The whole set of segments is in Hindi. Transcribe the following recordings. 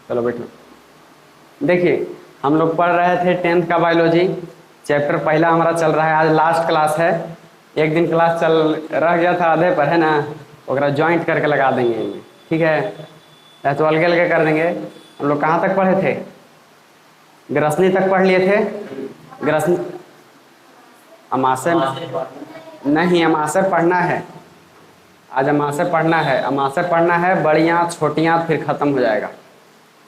चलो बैठो। देखिए, हम लोग पढ़ रहे थे 10th का बायोलॉजी। चैप्टर पहला हमारा चल रहा है, आज लास्ट क्लास है। एक दिन क्लास चल रह गया था आधे पर, है ना, ओकरा ज्वाइंट करके लगा देंगे इनमें, ठीक है। या तो अलग अलग कर देंगे। हम लोग कहाँ तक पढ़े थे? ग्रसनी तक पढ़ लिए थे। ग्रसनी अमाशय नहीं, अमाशय पढ़ना है। आज अमाशय पढ़ना है, अमाशय पढ़ना है, बड़ी आँत छोटी आँत फिर खत्म हो जाएगा।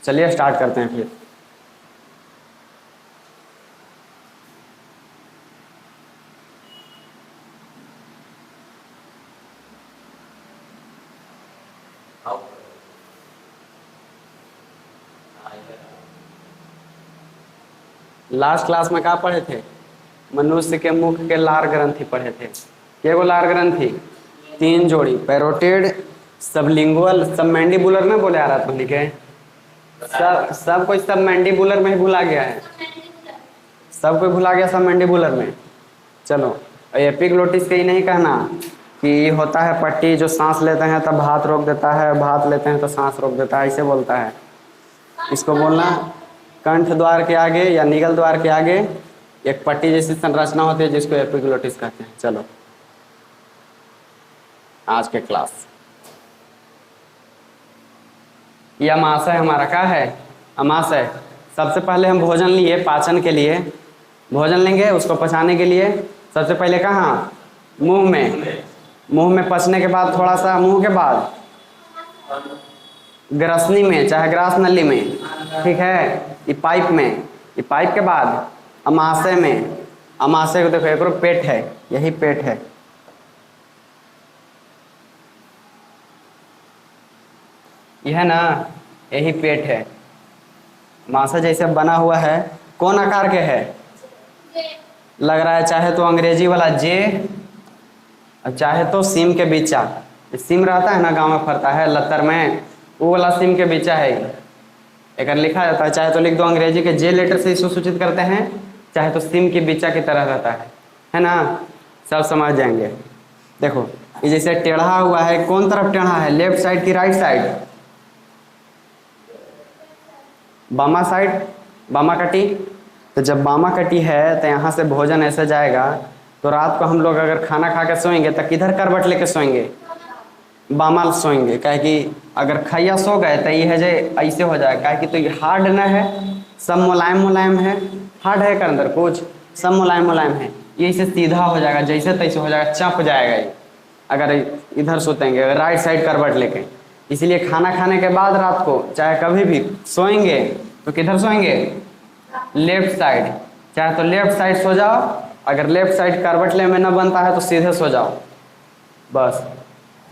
चलिए स्टार्ट करते हैं फिर। लास्ट क्लास में क्या पढ़े थे? मनुष्य के मुख के लार ग्रंथि पढ़े थे। क्या वो लार ग्रंथि? 3 जोड़ी, पैरोटिड, सबलिंगुअल, सब मैंडिबुलर में बोले आ रहा था लिखे। सब कोई सब मैंडिबुलर में ही भुला गया है। सब कोई भुला गया सब मैंडिबुलर में। चलो, एपिग्लोटिस के ही नहीं कहना कि होता है पट्टी जो सांस लेते हैं तब हाथ रोक देता है, भात लेते हैं तो सांस रोक देता है, ऐसे बोलता है। इसको बोलना कंठ द्वार के आगे या निगल द्वार के आगे एक पट्टी जैसी संरचना होती है जिसको एपिग्लोटिस कहते हैं। चलो, आज के क्लास ये अमाशय हमारा क्या है? अमाशय। सबसे पहले हम भोजन लिए, पाचन के लिए भोजन लेंगे, उसको पचाने के लिए सबसे पहले कहाँ? मुंह में। मुंह में पचने के बाद थोड़ा सा मुंह के बाद ग्रसनी में, चाहे ग्रास नली में, ठीक है, ये पाइप में, ये पाइप के बाद अमाशय में। अमाशय को देखो, एक पेट है, यही पेट है। यह है ना, यही पेट है। अमाशय जैसे बना हुआ है, कौन आकार के है? लग रहा है चाहे तो अंग्रेजी वाला जे, और चाहे तो सीम के बीचा। सीम रहता है ना, गांव में फरता है लतर में, वो वाला सीम के बीचा है। एक लिखा जाता है, चाहे तो लिख दो अंग्रेजी के जे लेटर से इसको सूचित करते हैं, चाहे तो सीम के बीचा की तरह रहता है ना। सब समझ जाएंगे। देखो, ये जैसे टेढ़ा हुआ है, कौन तरफ टेढ़ा है? लेफ्ट साइड की राइट साइड? बामा साइड, बामा कटी। तो जब बामा कटी है तो यहाँ से भोजन ऐसे जाएगा, तो रात को हम लोग अगर खाना खा के सोएंगे तो किधर करवट लेके सोएंगे? बामा सोएंगे। काहे कि अगर खैया सो गए तो ये है जे ऐसे हो जाएगा, काहे कि तो ये हार्ड न है, सब मुलायम मुलायम है। हार्ड है के अंदर कुछ, सब मुलायम मुलायम है, ये इसे सीधा हो जाएगा, जैसे तैसे हो जाएगा, चप जाएगा ये अगर इधर सोतेंगे राइट साइड करवट लेके। इसीलिए खाना खाने के बाद रात को चाहे कभी भी सोएंगे तो किधर सोएंगे? Left side. चाहे तो लेफ्ट साइड सो जाओ, अगर लेफ्ट साइड करवट ले में न बनता है तो सीधे सो जाओ बस।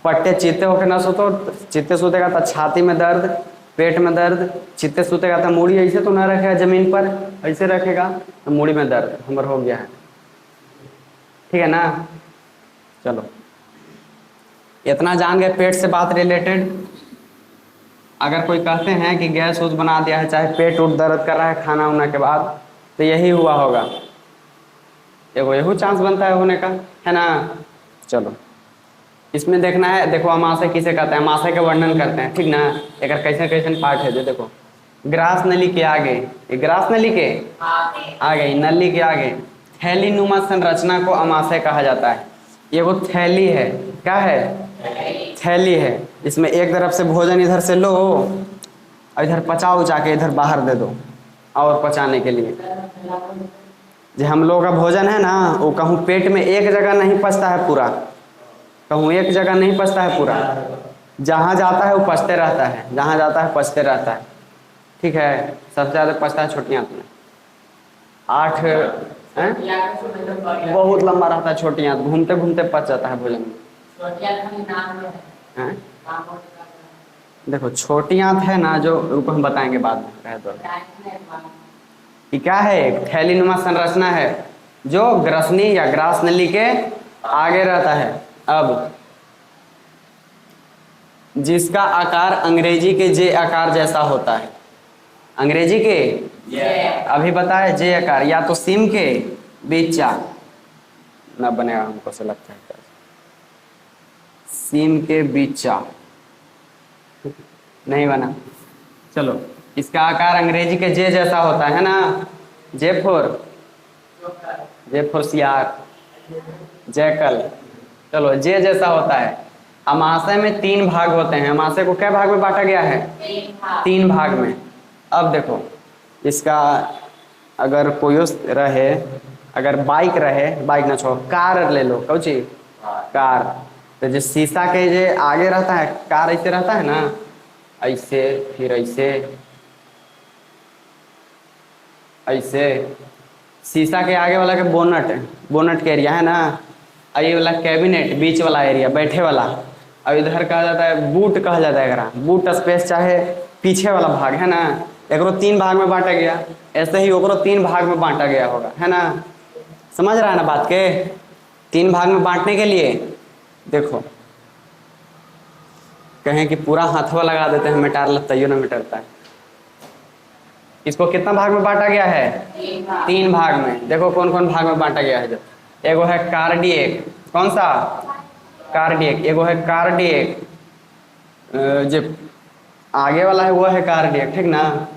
पट्टे चीते होकर ना सोतो, चित्ते सोतेगा तो छाती में दर्द, पेट में दर्द। चित्ते सोतेगा तो मूड़ी ऐसे तो ना रखेगा जमीन पर, ऐसे रखेगा तो मूड़ी में दर्द हमारा हो गया है, ठीक है ना। चलो, इतना जान गए पेट से बात रिलेटेड। अगर कोई कहते हैं कि गैस वूस बना दिया है, चाहे पेट उठ दर्द कर रहा है खाना उना के बाद, तो यही हुआ होगा। यही चांस बनता है होने का, है ना। चलो, इसमें देखना है। देखो, अमाशय किसे कहते हैं? अमाशय का वर्णन करते हैं, ठीक ना। एक कैसे कैसे पार्ट है जो देखो, ग्रास नली के आगे, ये ग्रास नली के आगे, नली के आगे थैली नुमा संरचना को अमाशय कहा जाता है। ये वो थैली है, क्या है? थैली है। इसमें एक तरफ से भोजन इधर से लो और इधर पचाओ, उचा के इधर बाहर दे दो और पचाने के लिए। जो हम लोगों का भोजन है ना, वो कहूँ पेट में एक जगह नहीं पचता है पूरा, कहूँ एक जगह नहीं पचता है पूरा, जहाँ जाता है वो पचते रहता है, जहाँ जाता है पचते रहता है, ठीक है। सबसे ज़्यादा पचता है छोटी आंत में, 8 बहुत लंबा रहता है छोटी आंत, घूमते घूमते पच जाता है भोजन में। देखो, छोटी आंत है ना जो, रुको हम बताएंगे बाद में, कहे तो ये क्या है? एक थैली नुमा संरचना है जो ग्रसनी या ग्रास नली के आगे रहता है। अब जिसका आकार अंग्रेजी के जे आकार जैसा होता है, अंग्रेजी के अभी बताए जे आकार, या तो सिम के बीचा ना बनेगा, हमको से लगता है सिम के बीचा नहीं बना। चलो, इसका आकार अंग्रेजी के जे जैसा होता है ना, जे फोर, जे फोर सियार, जैकल। चलो, जे जैसा होता है। अमाशय में 3 भाग होते हैं। अमाशय को क्या भाग में बांटा गया है? 3 भाग में। अब देखो, इसका अगर कोई रहे, अगर बाइक रहे, बाइक ना छोड़ो, कार ले लो, कौन चीज? कार। तो जो शीशा के जो आगे रहता है, कार ऐसे रहता है ना, ऐसे, फिर ऐसे, ऐसे। शीशा के आगे वाला के बोनट, बोनट के एरिया है ना, और ये वाला कैबिनेट, बीच वाला एरिया, बैठे वाला। और इधर कहा जाता है बूट, कहा जाता है एकरा, बूट स्पेस, चाहे पीछे वाला भाग है ना। एकरो 3 भाग में बांटा गया, ऐसे ही ओकरो 3 भाग में बांटा गया होगा, है ना। समझ रहा है ना बात के? 3 भाग में बांटने के लिए देखो, कहें कि पूरा हाथवा लगा देते हैं, मिटार लगता है, ना मिटरता है। इसको कितना भाग में बांटा गया है? 3 भाग में। देखो कौन कौन भाग में बांटा गया है। जो एगो है कार्डियक, कौन सा? कार्डियक। एगो है कार्डियक, जो आगे वाला है वो है कार्डियक, ठीक ना,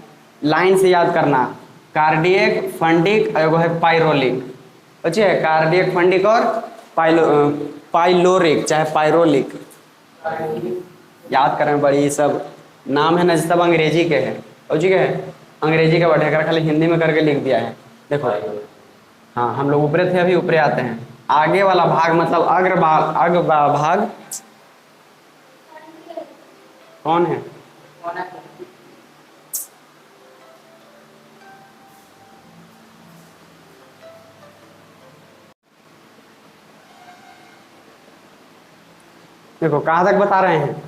लाइन से याद करना। कार्डियक, फंडिक, एगो है पायरोलिक। बच्चे, कार्डियक, फंडिक और पाइलोरिक, चाहे पायरोलिक, याद करें। बड़ी सब नाम है ना, सब अंग्रेजी के है, और जी के है अंग्रेजी का वर्ड है, खाली हिंदी में करके लिख दिया है। देखो, हाँ, हम लोग ऊपरे थे, अभी ऊपरे आते हैं। आगे वाला भाग मतलब अग्र भाग कौन है? देखो कहाँ तक बता रहे हैं,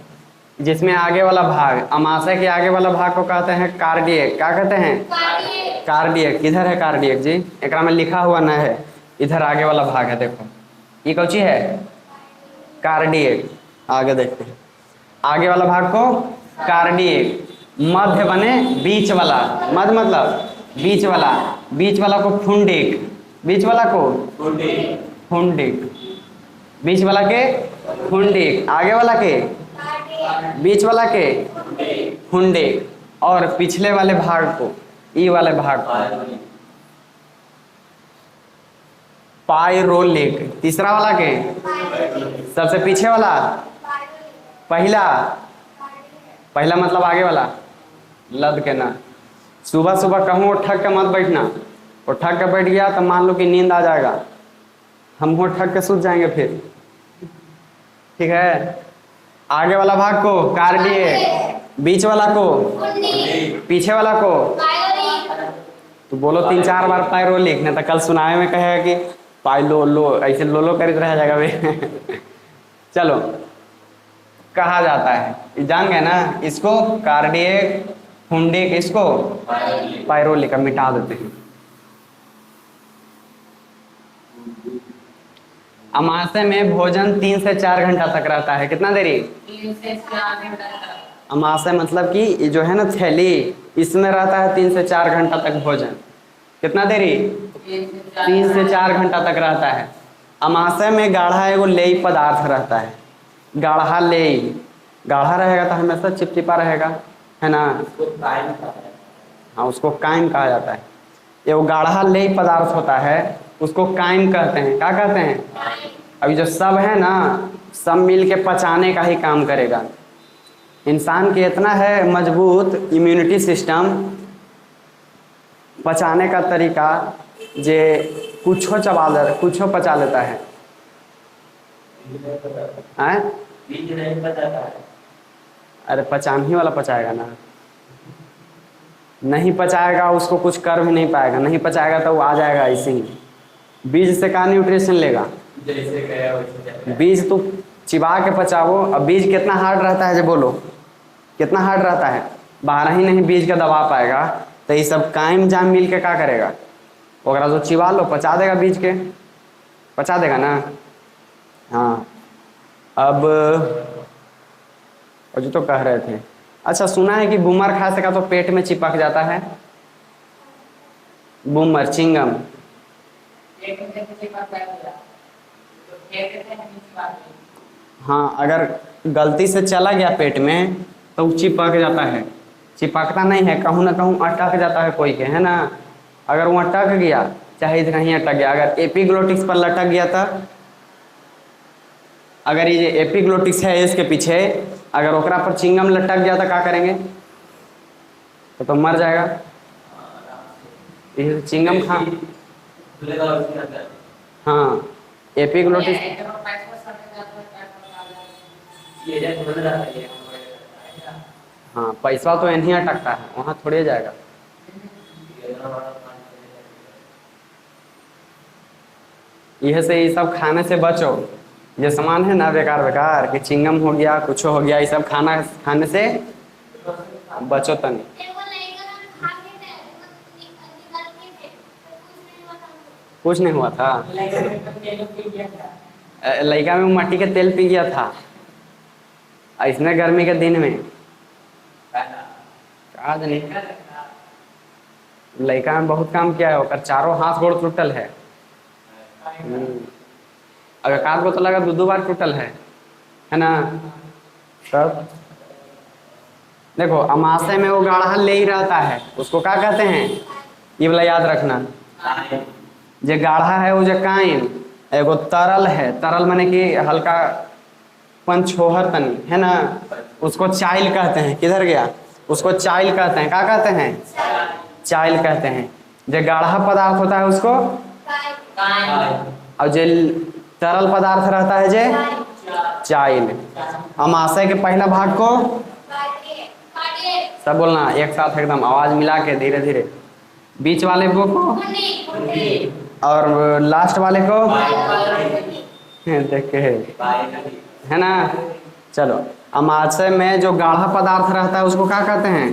जिसमें आगे वाला भाग, अमाशय के आगे वाला भाग को कहते हैं कार्डियक। क्या कहते हैं? कार्डियक। किधर है कार्डियक जी? एकरा में लिखा हुआ न है, इधर आगे वाला भाग है। देखो ये कौची है? कार्डियक। आगे देखते हैं, आगे वाला भाग को कार्डियक, मध्य बने बीच वाला, मध्य मतलब बीच वाला, बीच वाला को फुंडिक, बीच वाला को फुंडिक, बीच वाला के फुंडिक, आगे वाला के बीच वाला के फुंडिक, और पिछले वाले भाग को, ई वाले भाग को पायरोलिक। तीसरा वाला के, सबसे पीछे वाला, पहला, पहला मतलब आगे वाला, लद के ना। सुबह सुबह कहूँ ठग के मत बैठना, और ठग के बैठ गया तो मान लो कि नींद आ जाएगा, हम हो ठग के सूत जाएंगे फिर, ठीक है। आगे वाला भाग को कार्डियक, बीच वाला को, पीछे वाला को, तो बोलो 3-4 बार पायरोलिक, नहीं तो कल सुनाए में कहेगा कि पाइलो लो, ऐसे लो लो कर रह जाएगा भाई। चलो, कहा जाता है, जान गए ना, इसको कार्डियक, फुंडिक, इसको पायरोलिक। मिटा देते हैं। अमाशय में भोजन 3 से 4 घंटा तक रहता है। कितना देरी? 3 से 4 घंटा। अमाशय मतलब कि ये जो है ना थैली, इसमें रहता है 3 से 4 घंटा तक भोजन। कितना देरी? 3 से 4 घंटा तक रहता है। अमाशय में गाढ़ा एगो लेई पदार्थ रहता है, गाढ़ा लेई। गाढ़ा रहेगा तो हमेशा चिपचिपा रहेगा, है ना। हाँ, उसको काइम कहा जाता है। एगो गाढ़ा लेई पदार्थ होता है, उसको काइम कहते हैं। क्या कहते हैं? अभी जो सब है ना, सब मिल के पचाने का ही काम करेगा। इंसान के इतना है मजबूत इम्यूनिटी सिस्टम, पचाने का तरीका, जे कुछो चबा ले, कुछो पचा लेता है। बीज नहीं पचाता है। अरे पचान ही वाला पचाएगा ना, नहीं पचाएगा उसको कुछ कर भी नहीं पाएगा। नहीं पचाएगा तो वो आ जाएगा ऐसे ही। बीज से कहाँ न्यूट्रिशन लेगा? जैसे गया बीज तो चिबा के पचाओ। अब बीज कितना हार्ड रहता है, जो बोलो कितना हार्ड रहता है, 12 ही नहीं बीज का दबा पाएगा। तो ये सब कायम जाम मिल के क्या करेगा? ओकरा तो चिबा लो, पचा देगा, बीज के पचा देगा ना। हाँ, अब जो तो कह रहे थे, अच्छा सुना है कि बूमर खा सका तो पेट में चिपक जाता है। बूमर, चिंगम। हाँ, अगर गलती से चला गया पेट में तो चिपक जाता है। चिपकता नहीं है, कहूँ ना कहूँ अटक जाता है कोई के, है ना। अगर वो अटक गया, चाहे इधर कहीं अटक गया, अगर एपिग्लोटिक्स पर लटक गया था, अगर ये एपिग्लोटिक्स है इसके पीछे, अगर ओकरा पर चिंगम लटक गया था, क्या करेंगे? तो मर जाएगा। ये चिंगम खा, हाँ एपिग्लोटिक्स, हाँ पैसा तो यहीं अटकता है, वहाँ थोड़े जाएगा। यह से ये सब खाने से बचो, ये सामान है ना बेकार बेकार कि चिंगम हो गया, कुछ हो गया, ये सब खाना खाने से बचो तनी। कुछ नहीं हुआ था, लड़का में मिट्टी के तेल पी गया था, इसने गर्मी के दिन में आज नहीं, लड़का में बहुत काम किया है, और चारों हाथ गोड़ टूटल है। अगर काट को तो लगा दो बार टूटल है ना। तब देखो अमाशय में वो गाढ़ा ले ही रहता है, उसको क्या कहते हैं, ये वाला याद रखना। जो गाढ़ा है वो जो काइन, एगो तरल है, तरल माने कि हल्का पंचोहर तनी, है ना, उसको चाइल कहते हैं। किधर गया? उसको चाइल कहते हैं। क्या कहते हैं? चाइल कहते हैं। जो गाढ़ा पदार्थ होता है उसको, और जो तरल पदार्थ रहता है जे चाइल। अमाशय के पहला भाग को सब बोलना एक साथ, एकदम आवाज मिला के धीरे धीरे। बीच वाले को और लास्ट वाले को देख के है ना। चलो, अमाशय में जो गाढ़ा पदार्थ रहता है उसको क्या कहते हैं,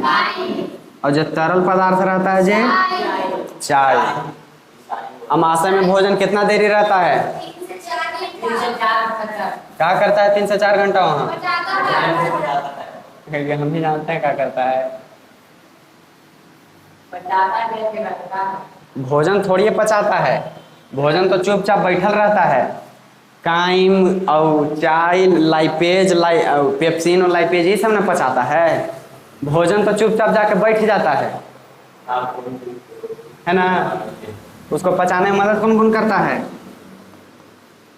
और जो तरल पदार्थ रहता है जे चाय। अमाशय में भोजन कितना देरी रहता है? क्या करता है 3 से 4 घंटा वहाँ? हम भी जानते हैं क्या करता है। भोजन थोड़ी पचाता है, भोजन तो चुपचाप बैठल रहता है। काइम और चाइल, लाइपेज, पेप्सिन और लाइपेज, ये सब ना पचाता है। भोजन तो चुपचाप जाके बैठ जाता है ना। उसको पचाने में मदद कौन कौन करता है?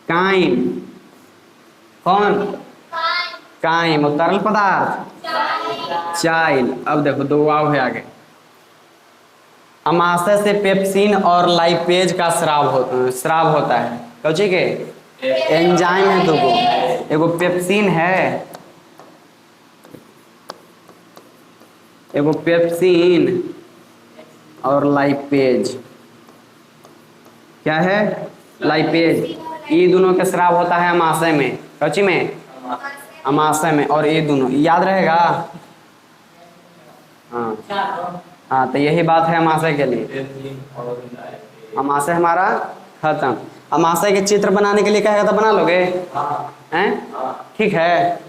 काइम। कौन? काइम। और तरल पदार्थ चाइल। अब देखो दो वाव है आगे। अमाशय से पेप्सिन और लाइपेज का स्राव होता है। कौची के? एंजाइम है दो, एगो पेप्सिन है, एगो पेप्सिन और लाइपेज। क्या है? लाइपेज। ये दोनों का स्राव होता है अमाशय में। कौची में? अमाशय में। और ये दोनों याद रहेगा। हाँ तो यही बात है अमाशय के लिए। अमाशय हमारा खत्म। अमाशय के चित्र बनाने के लिए कहेगा तो बना लोगे? हैं? ठीक है,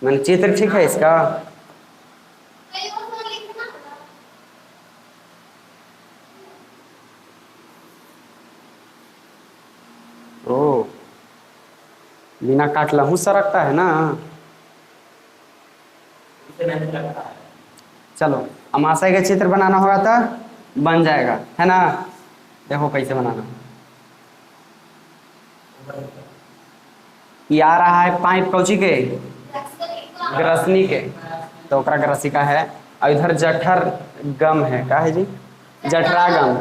मैंने चित्र ठीक है इसका। ओ, बिना काट लहू सरकता है ना। चलो, अमाशय के चित्र बनाना होगा तो बन जाएगा, है ना। देखो कैसे बनाना। ये आ रहा है पाइप कौची के? ग्रसनी के। तो ओकरा ग्रसिका है। और इधर जठर गम है। का है जी? जठरागम।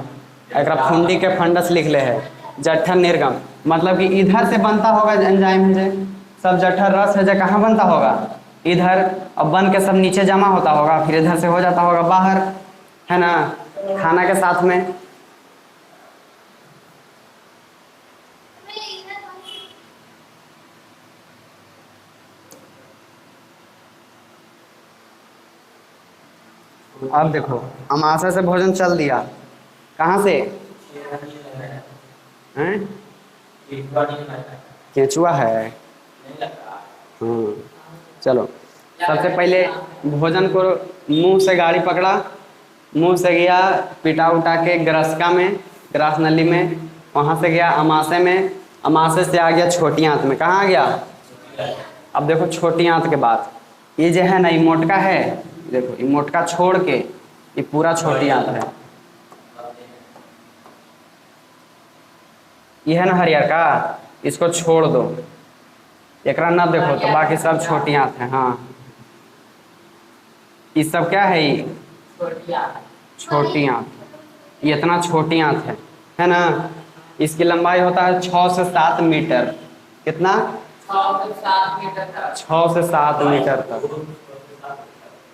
एकरा फुंडी के फंडस लिख ले है। जठर निर्गम मतलब कि इधर से बनता होगा एंजाइम है जे सब। जठर रस है जो कहाँ बनता होगा? इधर। अब बन के सब नीचे जमा होता होगा, फिर इधर से हो जाता होगा बाहर, है ना, खाना के साथ में। अब देखो अमाशय से भोजन चल दिया, कहाँ से? हैं? केंचुआ है। हाँ चलो, सबसे पहले भोजन को मुंह से गाड़ी पकड़ा, मुंह से गया पिटा उठा के ग्रसिका में, ग्रास नली में, वहाँ से गया अमाशय में, अमाशय से आ गया छोटी आंत में। कहाँ आ गया? अब देखो छोटी आंत के बाद ये जो है ना, ये मोटका है, देखो ये मोटका छोड़ के ये पूरा छोटी आंत है। ये है ना हरियर का, इसको छोड़ दो, एकरा ना देखो तो बाकी सब छोटी आंत है। हाँ ये सब क्या है, ये छोटी आंत, ये इतना छोटी आंत है ना। इसकी लंबाई होता है 6 से 7 मीटर। कितना? 6 से 7 मीटर तक।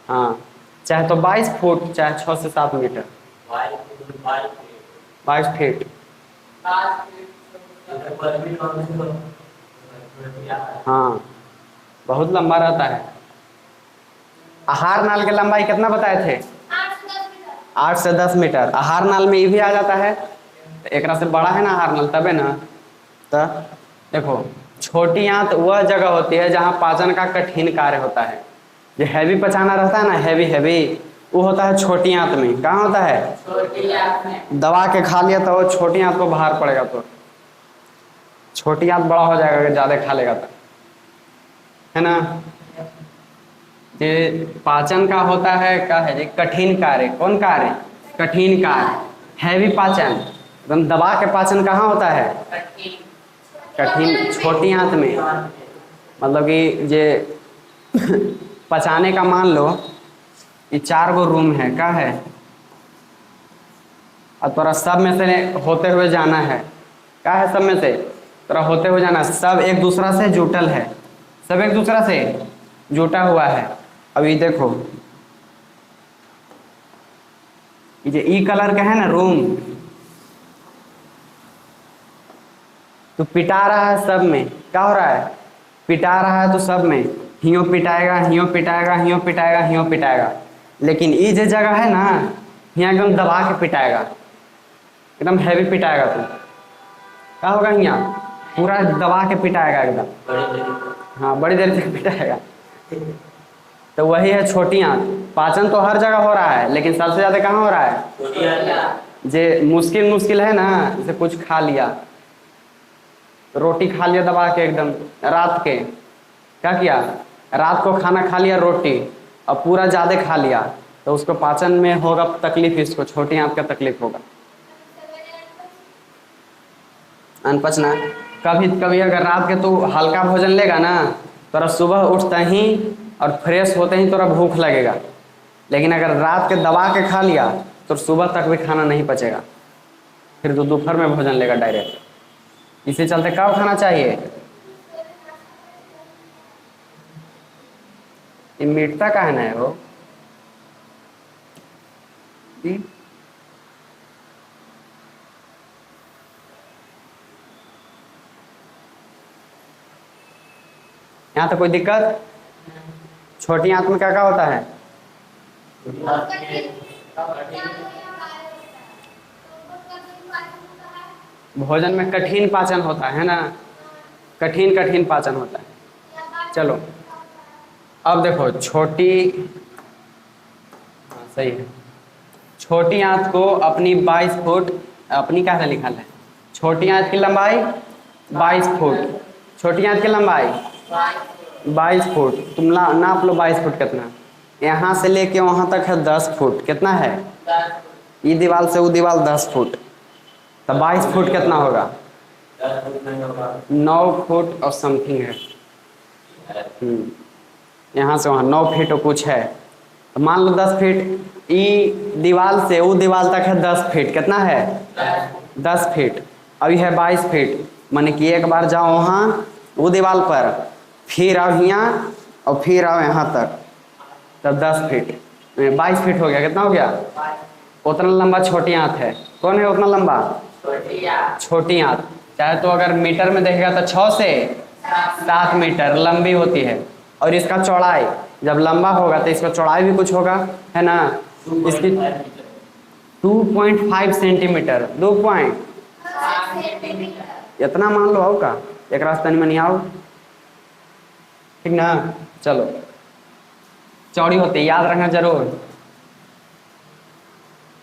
हाँ चाहे तो 22 फुट, चाहे 6 से 7 मीटर। 22 फीट। हाँ बहुत लंबा रहता है। आहार नाल की लंबाई कितना बताए थे? 8 से 10 मीटर। आहार नाल में ये भी आ जाता है, तो एक से बड़ा है ना आहार नाल, तबे ना। तो देखो छोटी आंत वह जगह होती है जहाँ पाचन का कठिन कार्य होता है। जो हैवी पचाना रहता है ना, हैवी वो होता है छोटी आंत में। कहाँ होता है? छोटी आंत में। दबा के खा लिया तो वो छोटी आंत को बाहर पड़ेगा, तो छोटी आंत बड़ा हो जाएगा अगर ज्यादा खा लेगा तो, है ना। ये पाचन का होता है क्या है जी? कठिन कार्य। कौन कार्य? कठिन कार्य, हैवी पाचन। एकदम दबा के पाचन कहाँ होता है? कठिन छोटी आंत में। मतलब कि जे पचाने का मान लो ये 4 गो रूम है, क्या है, और तोरा सब में से होते हुए जाना है। क्या है? सब में से तोरा होते हुए जाना, सब एक दूसरा से जुटल है, सब एक दूसरा से जुटा हुआ है। अभी देखो ये जो ई कलर का है ना रूम, तो पिटा रहा है सब में। क्या हो रहा है? पिटा रहा है, तो सब में हियो पिटाएगा, हियो पिटाएगा, हियो पिटाएगा, हियो पिटाएगा। लेकिन ये जो जगह है ना, यहाँ एकदम दबा के पिटाएगा, एकदम हैवी पिटाएगा। तो क्या होगा? यहाँ पूरा दबा के पिटाएगा एकदम। हाँ बड़ी देर तक पिटाएगा। तो वही है छोटी आंत। पाचन तो हर जगह हो रहा है, लेकिन सबसे ज्यादा कहाँ हो रहा है? जे मुश्किल है ना, जैसे कुछ खा लिया, रोटी खा लिया दबा के एकदम, रात के क्या किया, रात को खाना खा लिया रोटी, और पूरा ज्यादा खा लिया, तो उसको पाचन में होगा तकलीफ, इसको छोटी आंत का तकलीफ होगा, अनपचना। कभी कभी अगर रात के तू हल्का भोजन लेगा ना, तोरा सुबह उठता ही और फ्रेश होते ही तोरा भूख लगेगा। लेकिन अगर रात के दबा के खा लिया तो सुबह तक भी खाना नहीं पचेगा, फिर तो दोपहर में भोजन लेगा डायरेक्ट। इसी चलते कब खाना चाहिए? ये मीठता का है ना वो यहाँ तो कोई दिक्कत? छोटी आंत में क्या क्या होता है? भोजन में कठिन पाचन होता है ना, कठिन पाचन होता है। चलो अब देखो छोटी, हाँ सही है, छोटी आंत को अपनी 22 फुट, अपनी क्या लिखा है, छोटी आंत की लंबाई 22 फुट, छोटी आंत की लंबाई 22 फुट। तुम नाप लो 22 फुट कितना, यहाँ से लेके वहां तक है 10 फुट। कितना है? ये दीवार से वो दीवार 10 फुट, तो 22 फुट कितना होगा? 9 फुट और समथिंग है। यहाँ से वहाँ 9 फीट और कुछ है, तो मान लो 10 फीट। ई दीवार से वो दीवार तक है 10 फीट। कितना है? 10 फीट। अभी है 22 फीट, माने कि एक बार जाओ वहाँ वो दीवार पर, फिर आओ यहाँ और फिर आओ यहाँ तक, तब 10 फीट, 22 फीट हो गया। कितना हो गया? उतना लंबा छोटी आंत है। कौन है उतना लंबा? छोटी आंत। चाहे तो अगर मीटर में देखेगा तो 6 से 7 मीटर लंबी होती है। और इसका चौड़ाई जब लंबा होगा तो इसका चौड़ाई भी कुछ होगा, है ना। इसकी 2.5 सेंटीमीटर, 2 इतना मान लो आओ का, एक रास्ता में नहीं आओ, ठीक ना। चलो चौड़ी होती है, याद रखना जरूर।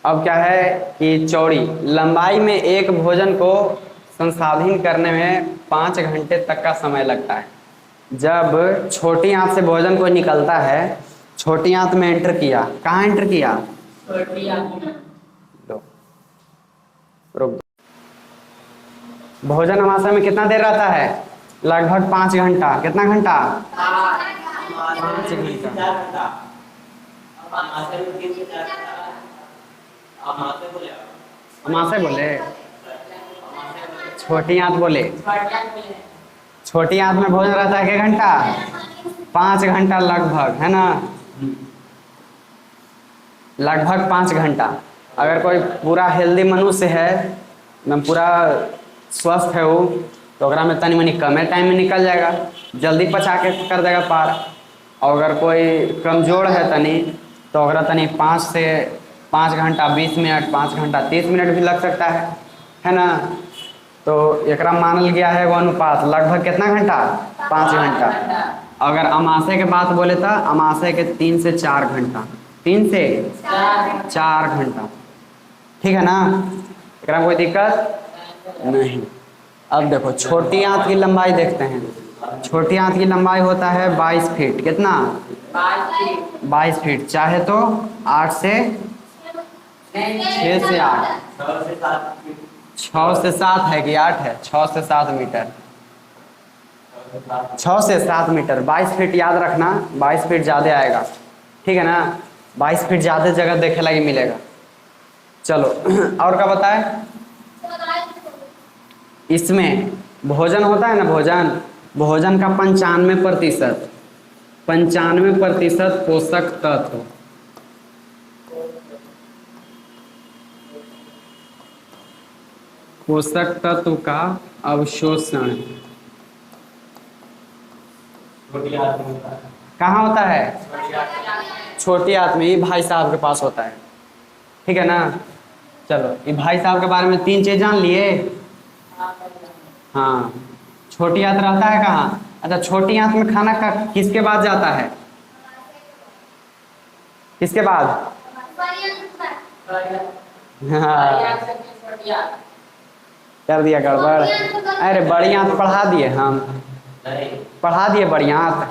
अब क्या है कि चौड़ी लंबाई में एक भोजन को संसाधित करने में 5 घंटे तक का समय लगता है। जब छोटी आंत से भोजन को निकलता है छोटी आंत में एंटर किया, कहाँ एंटर किया? लो, रुक दो। भोजन अमाशय में कितना देर रहता है? लगभग 5 घंटा। कितना घंटा? 5 घंटा। अमाशय बोले, छोटी आंत बोले। छोटी आंत में भोजन रहता है कितने घंटा? 5 घंटा लगभग, है ना? लगभग 5 घंटा। अगर कोई पूरा हेल्दी मनुष्य है, एकदम पूरा स्वस्थ है वो, तो अगर में तनी मनी कमे टाइम में निकल जाएगा, जल्दी पचा के कर देगा पार। और अगर कोई कमजोर है तनी, तो अगर तनी 5 घंटा 20 मिनट, 5 घंटा 30 मिनट भी लग सकता है ना? तो एकरा मानल गया है वो अनुपात लगभग कितना घंटा? 5 घंटा। अगर अमाशय के बात बोले तो अमाशय के 3 से 4 घंटा, 3 से 4 घंटा, ठीक है ना? एकरा कोई दिक्कत नहीं। अब देखो छोटी आंत की लंबाई देखते हैं। छोटी आंत की लंबाई होता है 22 फीट। कितना? 22 फीट। चाहे तो 8 से 6 से 8, 6 से 7 है कि 8 है? 6 से 7 मीटर, 6 से 7 मीटर। 22 फीट याद रखना, 22 फीट ज़्यादा आएगा, ठीक है ना? 22 फीट ज़्यादा जगह देखे लगे मिलेगा। चलो और क्या बताए? इसमें भोजन होता है ना, भोजन का 95% पोषक तत्व, पोषक तत्व का अवशोषण कहाँ होता है? छोटी आंत में। ये भाई साहब के पास होता है, ठीक है ना? चलो ये भाई साहब के बारे में 3 चीज जान लिए। हाँ, छोटी आंत रहता है कहाँ? अच्छा, छोटी आंत में खाना का किसके बाद जाता है? किसके बाद? हाँ, कर दिया गड़बड़। अरे बड़ी आंत पढ़ा दिए हम, पढ़ा दिए बड़ी आंत।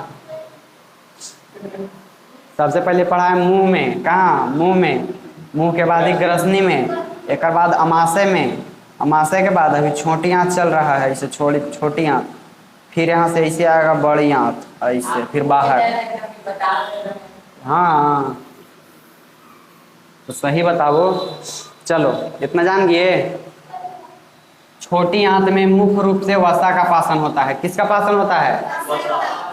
सबसे पहले पढ़ा है मुंह में। कहाँ? मुंह में। मुंह के बाद ही ग्रसनी में, एक बाद अमाशय में। अमाशय के बाद अभी छोटी आंत चल रहा है, इसे छोटी आंत, फिर यहाँ से ऐसे आएगा बड़ी आंत, ऐसे फिर बाहर। हाँ तो सही बताओ। चलो इतना जान गए। छोटी आंत में मुख्य रूप से वसा का पाचन होता है। किसका पाचन होता है?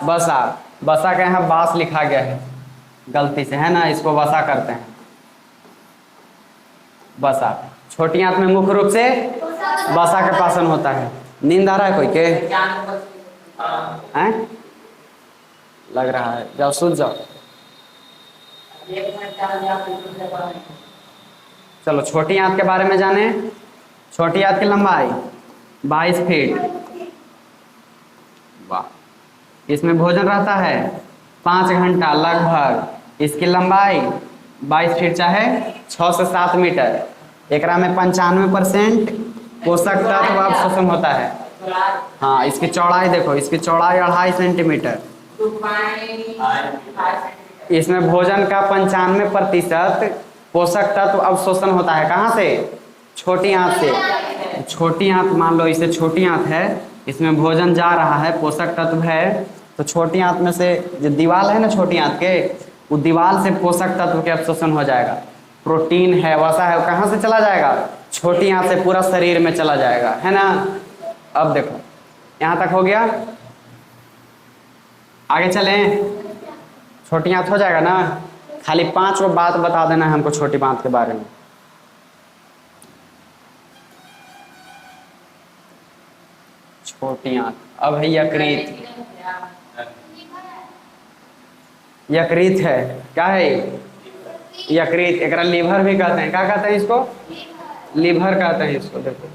वसा। वसा का यहाँ बास लिखा गया है गलती से, है ना? इसको वसा करते हैं, वसा। छोटी आंत में मुख्य रूप से वसा का पाचन होता है। नींद आ रहा है कोई के? हैं? लग रहा है, जाओ सूझ जाओ। चलो छोटी आंत के बारे में जाने। छोटी आंत की लंबाई 22 फीट। वाह। इसमें भोजन रहता है 5 घंटा लगभग। इसकी लंबाई 22 फीट चाहे 6 से 7 मीटर। एकरा में 95% पोषक तत्व अवशोषण होता है। हाँ, इसकी चौड़ाई देखो, इसकी चौड़ाई 2.5 सेंटीमीटर। इसमें भोजन का 95% पोषक तत्व अवशोषण होता है। कहाँ से? छोटी आंत से। छोटी आंत मान लो इसे छोटी आंत है, इसमें भोजन जा रहा है, पोषक तत्व है, तो छोटी आंत में से जो दीवार है ना छोटी आंत के, वो दीवार से पोषक तत्व के अवशोषण हो जाएगा। प्रोटीन है, वसा है, वो कहाँ से चला जाएगा? छोटी आंत से पूरा शरीर में चला जाएगा, है ना? अब देखो यहाँ तक हो गया, आगे चलें। छोटी आंत हो जाएगा ना? खाली 5 वो बात बता देना है हमको छोटी आंत के बारे में। छोटी आंत। अब है यकृत। यकृत है, क्या है? यकृत। एकरा लीवर भी कहते हैं। क्या कहते हैं इसको? लीवर कहते हैं इसको। देखो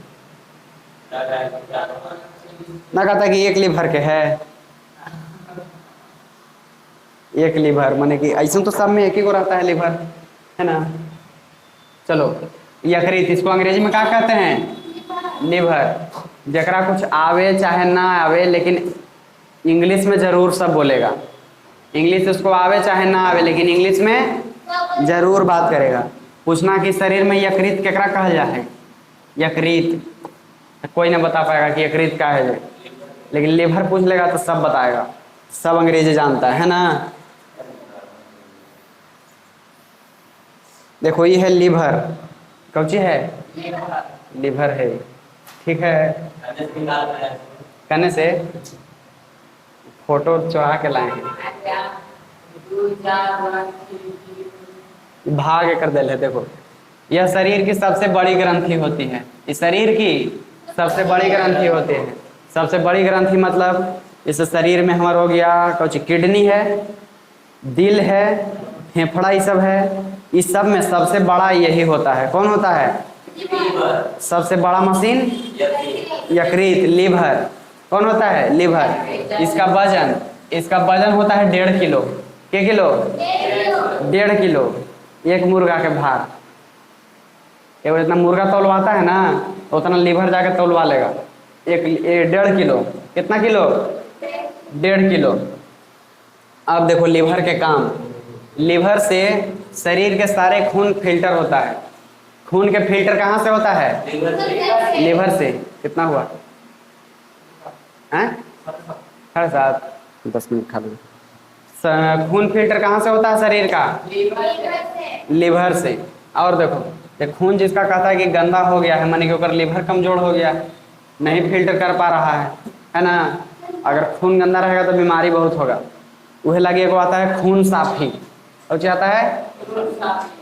ना कहता कि एक लीवर के है, एक लीवर माने कि ऐसा तो सब में एक ही को रहता है लीवर, है ना? चलो यकृत, इसको अंग्रेजी में क्या कहते हैं? लीवर। जकरा कुछ आवे चाहे ना आवे, लेकिन इंग्लिश में जरूर सब बोलेगा। इंग्लिश उसको आवे चाहे ना आवे, लेकिन इंग्लिश में जरूर बात करेगा। पूछना कि शरीर में यकृत केकरा कहल जा है, यकृत कोई ना बता पाएगा कि यकृत का है, लेकिन लीवर पूछ लेगा तो सब बताएगा, सब अंग्रेजी जानता है ना। देखो ये है लीवर, कौची है, लीवर है, ठीक है। कहने से फोटो चढ़ा के लाए हैं, भाग कर दे। देखो यह शरीर की सबसे बड़ी ग्रंथि होती है, इस शरीर की सबसे बड़ी ग्रंथि होती है। सबसे बड़ी ग्रंथि मतलब इस शरीर में हमारा हो गया कुछ किडनी है, दिल है, फेफड़ा, ये सब है। इस सब में सबसे बड़ा यही होता है। कौन होता है, सबसे बड़ा मशीन यकृत, लीवर। कौन होता है, लीवर। इसका वजन होता है 1.5 किलो। क्या किलो, 1.5 किलो। एक मुर्गा के भार, ये जितना मुर्गा तौलवाता है ना उतना लीवर जाके तौलवा लेगा। एक 1.5 किलो, कितना किलो, 1.5 किलो। अब देखो लीवर के काम, लीवर से शरीर के सारे खून फिल्टर होता है। खून के फिल्टर कहाँ से होता है, लीवर से। कितना हुआ, 7:30, 10 मिनट खा लो। खून फिल्टर कहाँ से होता है शरीर का, लीवर से। और देखो ये खून जिसका कहता है कि गंदा हो गया है, माने कि ऊपर लीवर कमजोर हो गया है, नहीं फिल्टर कर पा रहा है ना। अगर खून गंदा रहेगा तो बीमारी बहुत होगा। वह लगे को आता है खून साफी, और क्या आता है,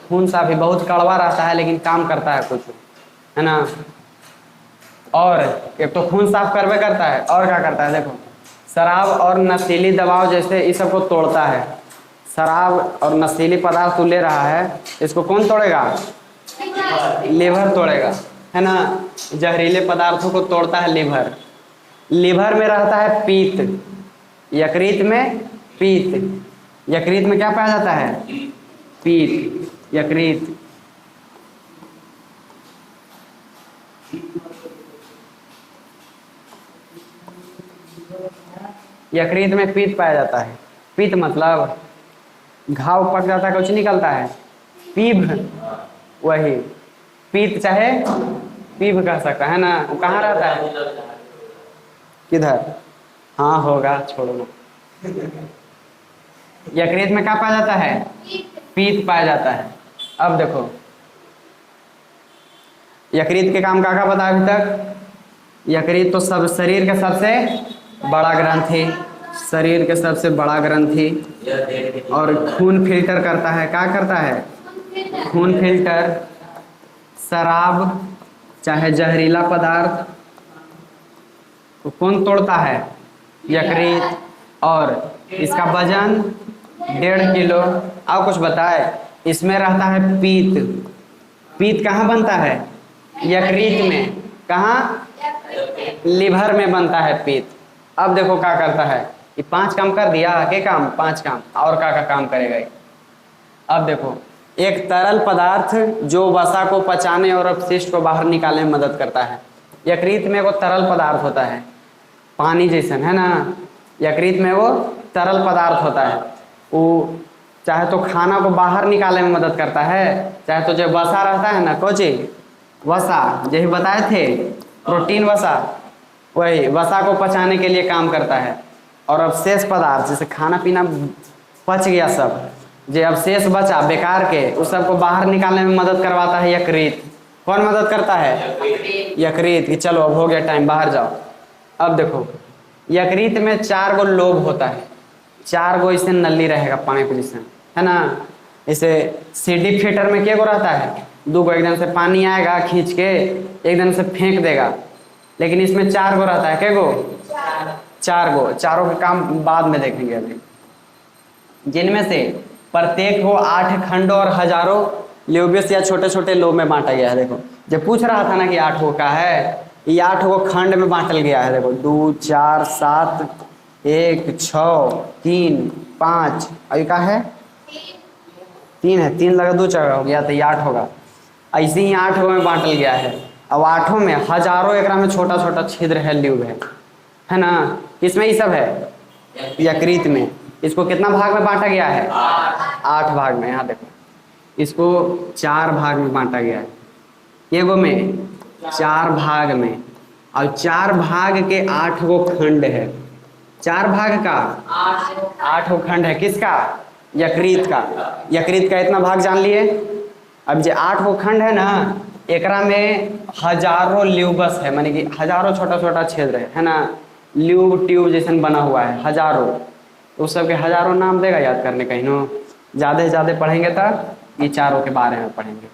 खून साफी। बहुत कड़वा रहता है लेकिन काम करता है कुछ, है ना। और एक तो खून साफ करवे करता है, और क्या करता है, देखो शराब और नशीली दवाओं जैसे इस सबको तोड़ता है। शराब और नशीली पदार्थ तू ले रहा है, इसको कौन तोड़ेगा, लीवर तोड़ेगा, है ना। जहरीले पदार्थों को तोड़ता है लीवर। लीवर में रहता है पीत, यकृत में पीत। यकृत में क्या पाया जाता है, पीत, यकृत। यकृत में पीत पाया जाता है। पीत मतलब घाव पक जाता है, कुछ निकलता है, पीभ, वही पीत चाहे पीभ कह सकता है ना। वो कहाँ रहता है, किधर, हाँ होगा, छोड़ो। यकृत में क्या पाया जाता है, पीत पाया जाता है। अब देखो यकृत के काम का पता अभी तक। यकृत तो सब शरीर का सबसे बड़ा ग्रंथि, शरीर के सबसे बड़ा ग्रंथि, और खून फिल्टर करता है। क्या करता है, खून फिल्टर। शराब चाहे जहरीला पदार्थ तो कौन तोड़ता है, यकृत। और इसका वजन 1.5 किलो। और कुछ बताए, इसमें रहता है पीत। पीत कहाँ बनता है, यकृत में। कहाँ, लीवर में बनता है पीत। अब देखो क्या करता है, ये 5 काम कर दिया, के काम, 5 काम। और क्या काम करेगा ये। अब देखो एक तरल पदार्थ जो वसा को पचाने और अपशिष्ट को बाहर निकालने में मदद करता है। यकृत में वो तरल पदार्थ होता है, पानी जैसन, है ना। यकृत में वो तरल पदार्थ होता है। वो चाहे तो खाना को बाहर निकालने में मदद करता है, चाहे तो जो वसा रहता है ना, कोची वसा, यही बताए थे, प्रोटीन वसा, वही वसा को पचाने के लिए काम करता है। और अवशेष पदार्थ जैसे खाना पीना पच गया सब, जो अवशेष बचा बेकार के, उस सबको बाहर निकालने में मदद करवाता है यकृत। कौन मदद करता है, यकृत। कि चलो अब हो गया टाइम, बाहर जाओ। अब देखो यकृत में 4 गो लोब होता है, 4 गो इसे नली रहेगा, पानी पोजिशन, है ना। इसे सीडी फिल्टर में क्या गो रहता है, 2 गो। एकदम से पानी आएगा खींच के, एकदम से फेंक देगा। लेकिन इसमें 4 गो रहता है, क्या गो, 4 गो। चारों के काम बाद में देखेंगे अभी। जिनमें से प्रत्येक को 8 खंड और हजारों ल्यूबियस या छोटे छोटे लोब में बांटा गया है। देखो जब पूछ रहा था ना कि 8 गो का है, ये 8 गो खंड में बांटल गया है। देखो 2 4 7 1 6 3 5, अभी का है 3 है, 3 लगा 2 जगह हो गया तो ये 8 होगा। ऐसे ही 8 गो में बांटल गया है। अब 8 में हजारों एकरा में छोटा छोटा छिद्र है, ल्यूब है ना। इसमें ये सब है यकृत में। इसको कितना भाग में बांटा गया है? 8 भाग में। यहाँ देखो, इसको 4 भाग में बांटा गया है, एगो में 4 भाग में, और 4 भाग के 8 गो खंड है। 4 भाग का 8 गो खंड है, किसका? यकृत का। यकृत का इतना भाग जान लिए। अब जो 8 गो खंड है ना, एकरा में हजारों ल्यूबस है, माने कि हजारों छोटा छोटा छेद है ना, ल्यूब ट्यूब जैसन बना हुआ है, हजारों। उस सब के हजारों नाम देगा याद करने कहीं नो। ज़्यादा से ज़्यादा पढ़ेंगे तब ये चारों के बारे में पढ़ेंगे।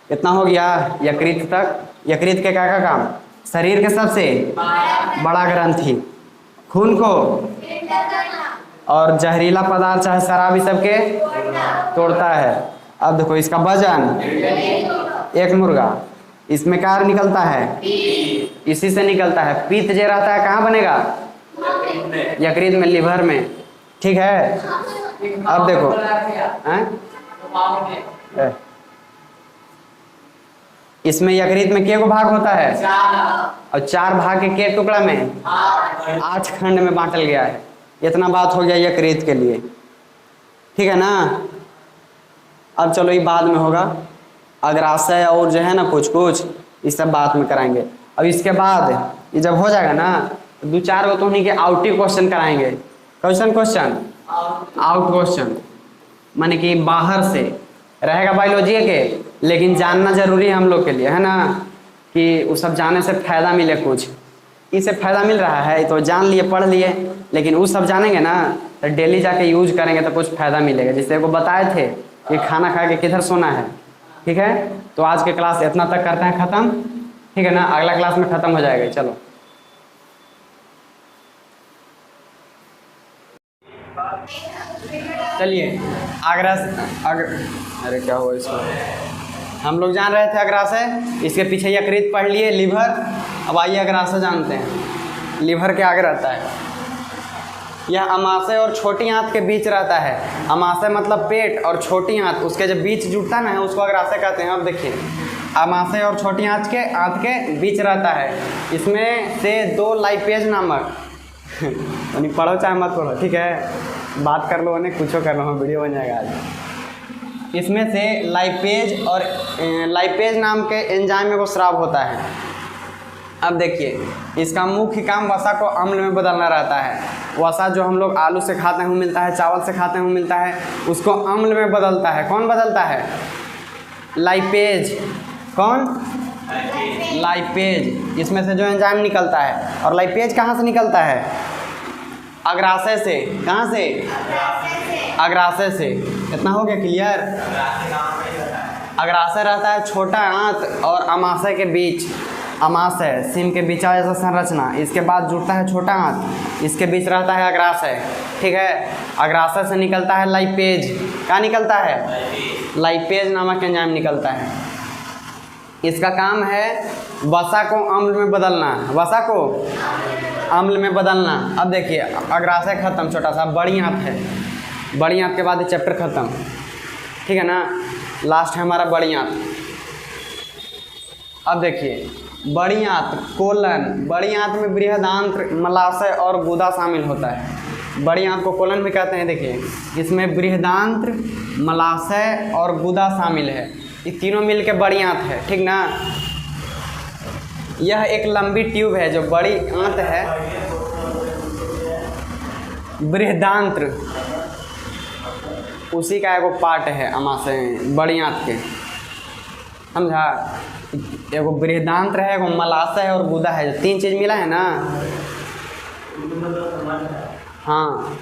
इतना हो गया यकृत तक। यकृत के क्या काम? शरीर के सबसे बड़ा ग्रंथि, खून को और जहरीला पदार्थ चाहे शराब इस सबके तोड़ता है। अब देखो इसका वजन, एक मुर्गा, इसमें क्या निकलता है? इसी से निकलता है। पित्त जो रहता है कहाँ बनेगा? यकृत में, लिवर में, ठीक है। अब देखो इसमें यकृत में के भाग होता है? और 4 भाग के टुकड़ा में 8 खंड में बांटल गया है। इतना बात हो गया यकृत के लिए, ठीक है ना। अब चलो ये बाद में होगा, अग्राशय और जो है ना कुछ कुछ इस सब बात में कराएंगे। अब इसके बाद ये जब हो जाएगा ना, 2-4 गो तो उन्हीं के आउटिव क्वेश्चन कराएंगे। क्वेश्चन आउट क्वेश्चन, माने कि बाहर से रहेगा बायोलॉजी के, लेकिन जानना जरूरी है हम लोग के लिए, है ना, कि वो सब जानने से फायदा मिले। कुछ इससे फायदा मिल रहा है तो जान लिए, पढ़ लिए, लेकिन वो सब जानेंगे ना तो डेली जाके यूज करेंगे तो कुछ फायदा मिलेगा। जिससे वो बताए थे कि खाना खा के किधर सोना है, ठीक है। तो आज के क्लास इतना तक करते हैं ख़त्म, ठीक है ना। अगला क्लास में ख़त्म हो जाएगा। चलो चलिए अरे क्या हुआ इसको? हम लोग जान रहे थे अग्राशय, इसके पीछे यकृत पढ़ लिए, लिवर। अब आइए अग्राशय जानते हैं। लिवर के आगे रहता है, यह अमाशय और छोटी आंत के बीच रहता है। अमाशय मतलब पेट, और छोटी आंत उसके जब बीच जुड़ता ना है उसको अग्राशय कहते हैं। अब देखिए, अमाशय और छोटी आंत के बीच रहता है। इसमें से 2 लाइपेज नामक पढ़ो चाहे मत पढ़ो, ठीक है, बात कर लो, उन्हें कुछ कर लो, वीडियो बन जाएगा आज। इसमें से लाइपेज और लाइपेज नाम के एंजाइम में वो स्राव होता है। अब देखिए, इसका मुख्य काम वसा को अम्ल में बदलना रहता है। वसा जो हम लोग आलू से खाते हैं वो मिलता है, चावल से खाते हैं वो मिलता है, उसको अम्ल में बदलता है। कौन बदलता है? लाइपेज। कौन? लाइपेज। इसमें से जो एंजाइम निकलता है। और लाइपेज कहाँ से निकलता है? अग्राशय से। कहाँ से? अग्राशय से। इतना हो गया क्लियर? अग्राशय रहता है छोटा आंत और अमाशय के बीच। अमाशय सिम के बीच जैसा संरचना, इसके बाद जुड़ता है छोटा आंत, इसके बीच रहता है अग्राशय, ठीक है। अग्राशय से निकलता है लाइपेज। क्या निकलता है? लाइपेज नामक एंजाइम निकलता है। इसका काम है वसा को अम्ल में बदलना। वसा को अम्ल में बदलना। अब देखिए, अग्राशय खत्म, छोटा सा बड़ी आंत है। बड़ी आंत के बाद ये चैप्टर खत्म, ठीक है ना। लास्ट है हमारा बड़ी आंत। अब देखिए, बड़ी आंत कोलन। बड़ी आंत में बृहदांत्र, मलाशय और गुदा शामिल होता है। बड़ी आंत को कोलन भी कहते हैं। देखिए, इसमें बृहदांत्र, मलाशय और गुदा शामिल है। ये तीनों मिलके बड़ी आंत है, ठीक ना। यह एक लंबी ट्यूब है जो बड़ी आंत है। बृहदांत्र उसी का एगो पार्ट है अमाशय बड़ी आंत के, समझा। एगो बृहदांत्र है, एगो मलाशय है और गुदा है। जो 3 चीज़ मिला है ना। हाँ,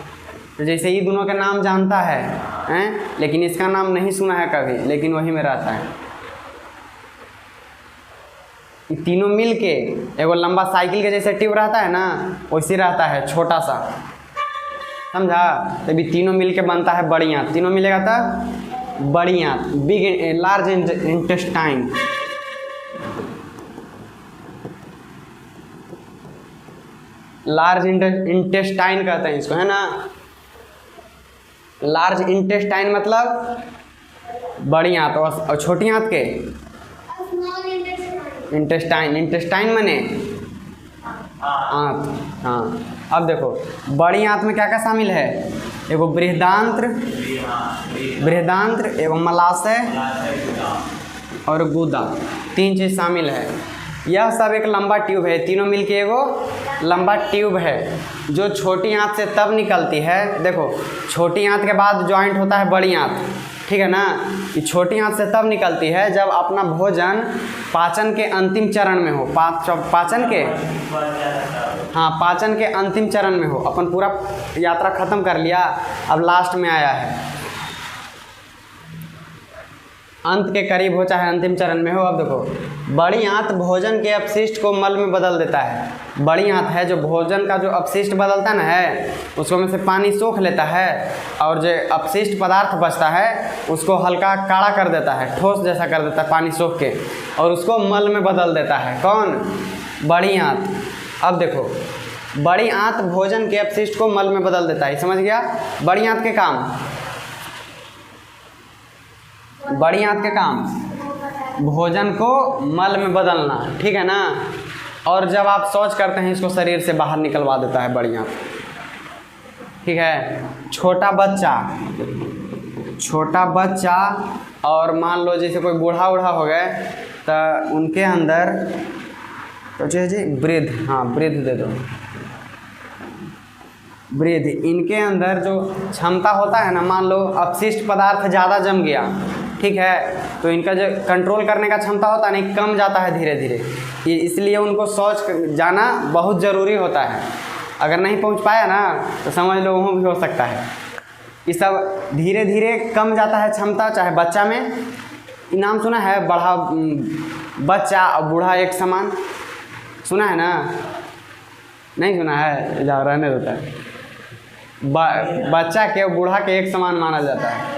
तो जैसे ये दोनों का नाम जानता है, हैं, लेकिन इसका नाम नहीं सुना है कभी, लेकिन वही में रहता है। ये तीनों मिल के एगो लंबा साइकिल के जैसे ट्यूब रहता है ना, वैसे रहता है छोटा सा, समझा। तभी तीनों मिल के बनता है बड़ी आंत। तीनों मिलेगा तब बड़ी आंत, big large intestine. Large intestine कहते हैं इसको, है ना। लार्ज इंटेस्टाइन मतलब बड़ी आंत, और छोटी आंत के इंटेस्टाइन। इंटेस्टाइन माने आंत। हाँ, अब देखो बड़ी आंत में क्या क्या शामिल है? एगो बृहदांत्र, बृहदांत्र एवं मलाशय और गुदा, 3 चीज़ शामिल है। यह सब एक लंबा ट्यूब है, तीनों मिलके एगो लंबा ट्यूब है जो छोटी आंत से तब निकलती है। देखो छोटी आंत के बाद ज्वाइंट होता है बड़ी आंत, ठीक है ना। ये छोटी आंत से तब निकलती है जब अपना भोजन पाचन के अंतिम चरण में हो। पाचन के, हाँ, पाचन के अंतिम चरण में हो। अपन पूरा यात्रा खत्म कर लिया, अब लास्ट में आया है, अंत के करीब हो चाहे अंतिम चरण में हो। अब देखो बड़ी आंत भोजन के अपशिष्ट को मल में बदल देता है। बड़ी आंत है जो भोजन का जो अपशिष्ट बदलता ना है, उसको में से पानी सोख लेता है और जो अपशिष्ट पदार्थ बचता है उसको हल्का काढ़ा कर देता है, ठोस जैसा कर देता है पानी सोख के, और उसको मल में बदल देता है। कौन? बड़ी आंत। अब देखो बड़ी आंत भोजन के अपशिष्ट को मल में बदल देता है, समझ गया? बड़ी आंत के काम, बड़ी आंत के काम भोजन को मल में बदलना, ठीक है ना। और जब आप शौच करते हैं इसको शरीर से बाहर निकलवा देता है बड़ी आंत, ठीक है। छोटा बच्चा और मान लो जैसे कोई बूढ़ा हो गए तो उनके अंदर तो जी वृद्ध, हाँ वृद्ध दे दो, वृद्ध, इनके अंदर जो क्षमता होता है ना, मान लो अपशिष्ट पदार्थ ज़्यादा जम गया, ठीक है, तो इनका जो कंट्रोल करने का क्षमता होता है ना, कम जाता है धीरे धीरे। इसलिए उनको शौच जाना बहुत ज़रूरी होता है। अगर नहीं पहुंच पाया ना तो समझ लो वहाँ भी हो सकता है। ये सब धीरे धीरे कम जाता है क्षमता, चाहे बच्चा में, नाम सुना है बड़ा बच्चा और बूढ़ा एक समान, सुना है ना? नहीं सुना है, जा रहने देता है। बच्चा के बूढ़ा के एक समान माना जाता है।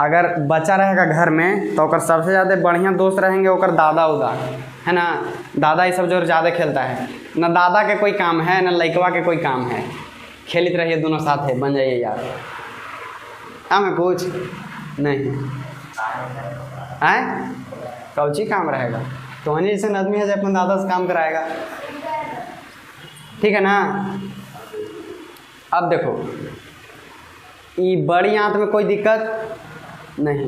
अगर बच्चा रहेगा घर में तो ओकर सबसे ज़्यादा बढ़िया दोस्त रहेंगे ओकर दादा उदा, है ना। दादा ये सब जो ज़्यादा खेलता है ना, दादा के कोई काम है ना लइकवा के कोई काम है, खेलित रहिए दोनों साथ है, बन जाइए यार। हमें कुछ नहीं आए, कौची काम रहेगा? तो हनी जैसे आदमी है जो अपने दादा से काम कराएगा, ठीक है ना। अब देखो ये बड़ी आंत में कोई दिक्कत नहीं।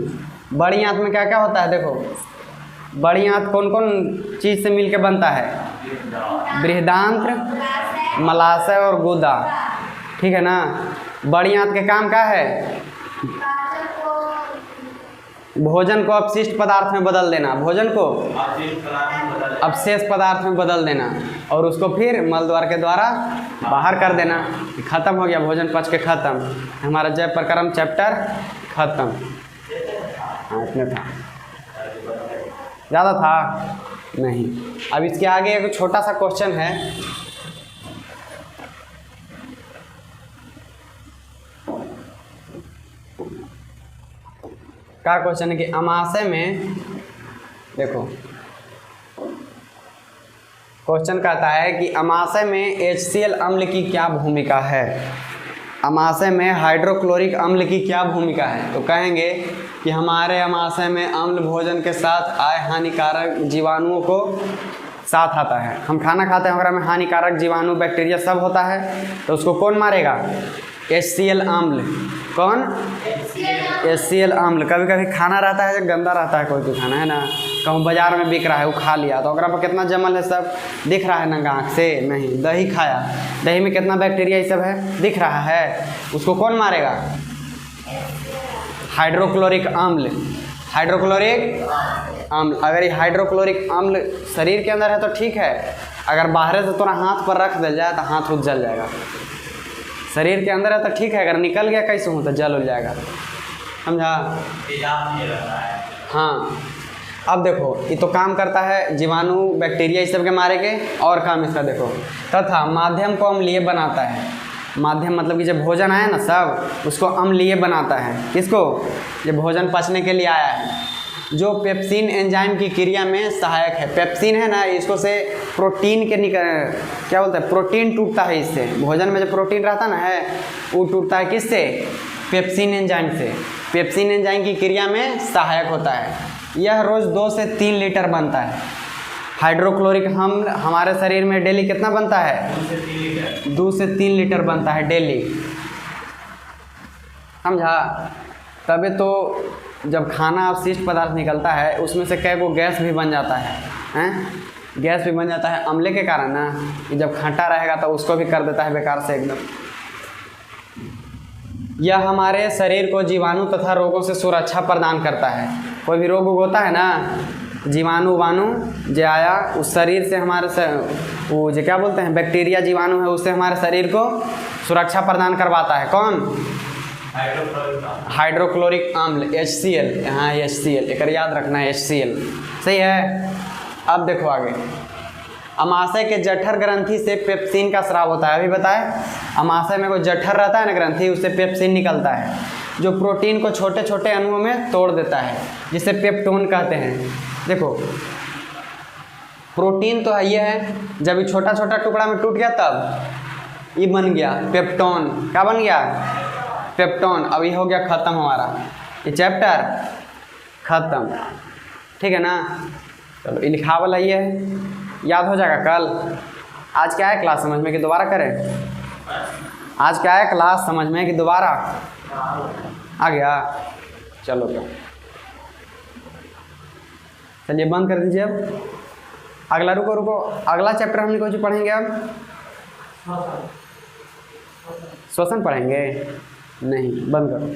बड़ी आंत में क्या क्या होता है? देखो बड़ी आंत कौन कौन चीज़ से मिलके बनता है? बृहदांत्र, मलाशय और गुदा, ठीक है ना। बड़ी आंत के काम क्या है? भोजन को अपशिष्ट पदार्थ में बदल देना, भोजन को अवशेष पदार्थ में बदल देना और उसको फिर मल द्वार के द्वारा बाहर कर देना। खत्म हो गया, भोजन पच के खत्म, हमारा जय प्रकर्म चैप्टर खत्म। हाँ इतने था, ज़्यादा था नहीं। अब इसके आगे एक छोटा सा क्वेश्चन है, क्या क्वेश्चन है कि अमाशय में, देखो क्वेश्चन कहता है कि अमाशय में HCl अम्ल की क्या भूमिका है? अमाशय में हाइड्रोक्लोरिक अम्ल की क्या भूमिका है? तो कहेंगे कि हमारे अमाशय में अम्ल भोजन के साथ आए हानिकारक जीवाणुओं को साथ आता है। हम खाना खाते हैं, में हानिकारक जीवाणु बैक्टीरिया सब होता है, तो उसको कौन मारेगा? HCl अम्ल। कौन? HCl अम्ल। कभी कभी खाना रहता है जो गंदा रहता है, कोई खाना है ना, कहूँ बाजार में बिक रहा है, वो खा लिया तो ओकरा पर कितना जमल है, सब दिख रहा है नंगा आँख से? नहीं। दही खाया, दही में कितना बैक्टीरिया ये सब है, दिख रहा है, उसको कौन मारेगा? हाइड्रोक्लोरिक अम्ल। हाइड्रोक्लोरिक अम्ल। अगर ये हाइड्रोक्लोरिक अम्ल शरीर के अंदर है तो ठीक है, अगर बाहर से तोरा हाथ पर रख दिया जाए तो हाथ उठ जल जाएगा। शरीर के अंदर है तो ठीक है, अगर निकल गया कैसे हूँ तो जल हो जाएगा, समझा? हाँ। अब देखो ये तो काम करता है जीवाणु बैक्टीरिया इस सब के मारे के, और काम इसका देखो, तथा माध्यम को अम्लीय बनाता है। माध्यम मतलब कि जब भोजन आया ना सब उसको अम्लीय बनाता है। किसको? जब भोजन पचने के लिए आया है, जो पेप्सिन एंजाइम की क्रिया में सहायक है। पेप्सिन है ना, इसको से प्रोटीन के क्या बोलते हैं, प्रोटीन टूटता है इससे। भोजन में जो प्रोटीन रहता ना है वो टूटता है किससे? पेप्सिन एंजाइम से। पेप्सिन एंजाइम की क्रिया में सहायक होता है। यह रोज़ 2 से 3 लीटर बनता है। हाइड्रोक्लोरिक अम्ल हमारे शरीर में डेली कितना बनता है? 2 से 3 लीटर बनता है डेली, समझा? तभी तो जब खाना अवशिष्ट पदार्थ निकलता है उसमें से कई को गैस भी बन जाता है, हैं? गैस भी बन जाता है अम्ले के कारण ना, कि जब खट्टा रहेगा तो उसको भी कर देता है बेकार से एकदम। यह हमारे शरीर को जीवाणु तथा रोगों से सुरक्षा प्रदान करता है। कोई भी रोग होता है ना, जीवाणु वाणु जो आया उस शरीर से हमारे वो जो क्या बोलते हैं बैक्टीरिया जीवाणु है, उससे हमारे शरीर को सुरक्षा प्रदान करवाता है। कौन? हाइड्रोक्लोरिक अम्ल HCl, यहाँ HCl एक याद रखना है, HCl सही है। अब देखो आगे, अमाशय के जठर ग्रंथि से पेप्सिन का स्राव होता है। अभी बताए अमाशय में कोई जठर रहता है ना ग्रंथि, उससे पेप्सिन निकलता है जो प्रोटीन को छोटे छोटे अणुओं में तोड़ देता है, जिसे पेप्टोन कहते हैं। देखो प्रोटीन तो है ये है, जब ये छोटा छोटा टुकड़ा में टूट गया तब ये बन गया पेप्टोन। क्या बन गया? पेप्टोन। अब ये हो गया ख़त्म हमारा ये चैप्टर ख़त्म, ठीक है ना। चलो ये लिखा वाला ये है, याद हो जाएगा कल। आज क्या है क्लास समझ में कि दोबारा करें? आज क्या है क्लास समझ में कि दोबारा आ गया? चलो तो चलिए बंद कर दीजिए। अब अगला रुको अगला चैप्टर हम कौन सी पढ़ेंगे? अब श्वसन पढ़ेंगे? नहीं, बंद करो।